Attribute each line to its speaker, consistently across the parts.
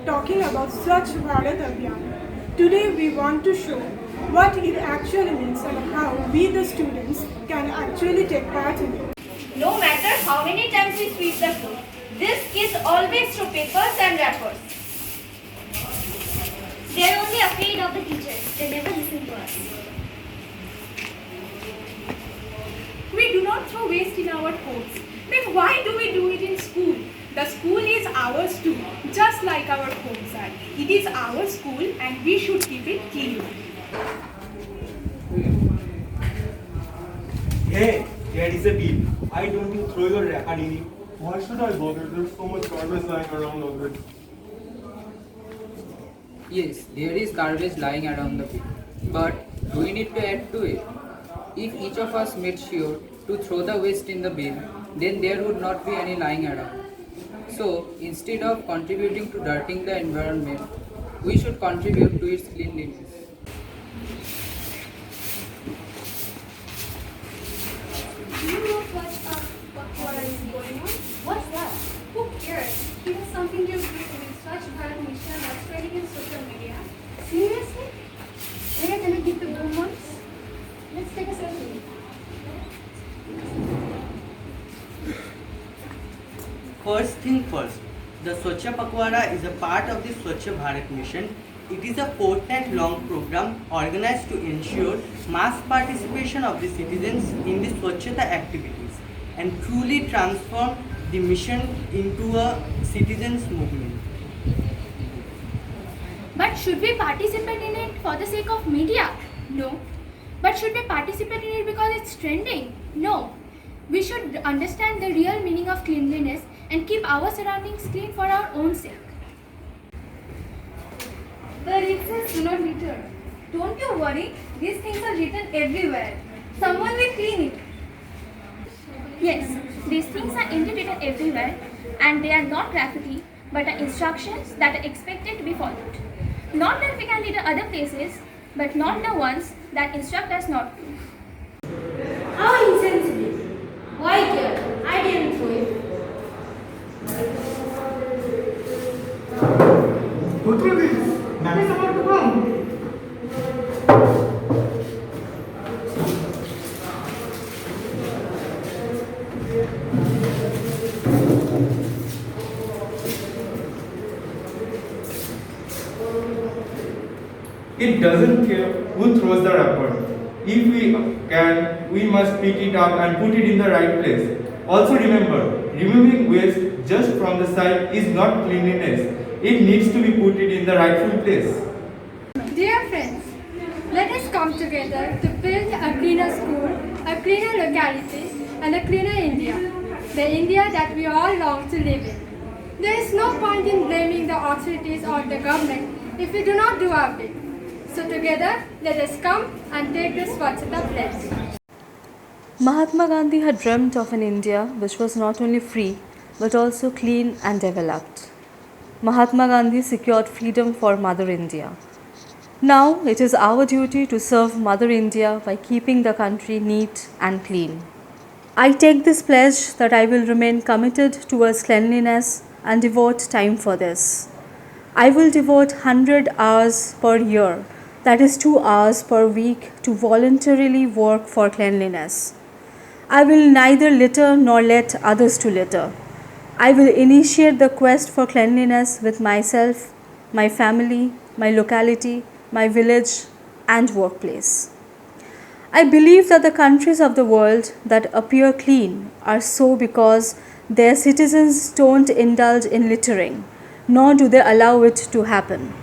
Speaker 1: talking about Swachh Bharat Abhiyan. Today we want to show what it actually means and how we the students can actually take part in it.
Speaker 2: No matter how many times we sweep the floor, these kids always throw papers and wrappers.
Speaker 3: They are only afraid of the teachers. They never listen to us.
Speaker 4: We do not throw waste in our homes. Then why do we do it in school? The school is ours too, just like our homes are. It is our school and we should keep it clean.
Speaker 5: Hey, here is a bin. Why don't you throw your record in it?
Speaker 6: Why should I bother? There's so much garbage lying around already.
Speaker 7: Yes, there is garbage lying around the bin. But do we need to add to it? If each of us made sure to throw the waste in the bin, then there would not be any lying around. So, instead of contributing to dirtying the environment, we should contribute to its cleanliness.
Speaker 3: Do you know what is going on? What's that? Who cares? It has something to do with Swachh Bharat mission that's spreading in social media. Seriously? Where are gonna give the boom ones? Let's take a selfie.
Speaker 8: First thing first, the Swachh Pakhwara is a part of the Swachh Bharat mission. It is a fortnight long program organized to ensure mass participation of the citizens in the Swachhata activities and truly transform the mission into a citizens movement.
Speaker 3: But should we participate in it for the sake of media? No. But should we participate in it because it's trending? No. We should understand the real meaning of cleanliness and keep our surroundings clean for our own sake.
Speaker 2: But it says do not litter. Don't you worry, these things are written everywhere. Someone will clean it.
Speaker 3: Yes, these things are indeed written everywhere and they are not graffiti but are instructions that are expected to be followed. Not that we can litter other places, but not the ones that instruct us not to.
Speaker 9: How insensitive! Why dear? I didn't throw it.
Speaker 6: Go through this. That is about to come. It doesn't care who throws the wrapper. If we can, we must pick it up and put it in the right place. Also remember, removing waste just from the side is not cleanliness. It needs to be put it in the rightful place.
Speaker 10: Dear friends, let us come together to build a cleaner school, a cleaner locality, and a cleaner India. The India that we all long to live in. There is no point in blaming the authorities or the government if we do not do our bit. So together, let us come and take this Swachhata pledge.
Speaker 11: Mahatma Gandhi had dreamt of an India which was not only free but also clean and developed. Mahatma Gandhi secured freedom for Mother India. Now it is our duty to serve Mother India by keeping the country neat and clean. I take this pledge that I will remain committed towards cleanliness and devote time for this. I will devote 100 hours per year, that is 2 hours per week, to voluntarily work for cleanliness. I will neither litter nor let others to litter. I will initiate the quest for cleanliness with myself, my family, my locality, my village and workplace. I believe that the countries of the world that appear clean are so because their citizens don't indulge in littering, nor do they allow it to happen.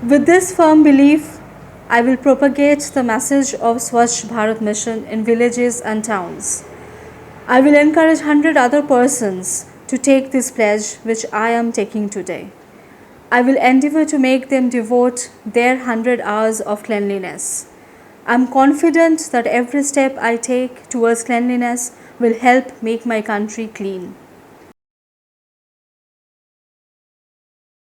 Speaker 11: With this firm belief, I will propagate the message of Swachh Bharat mission in villages and towns. I will encourage 100 other persons to take this pledge which I am taking today. I will endeavor to make them devote their 100 hours of cleanliness. I am confident that every step I take towards cleanliness will help make my country clean.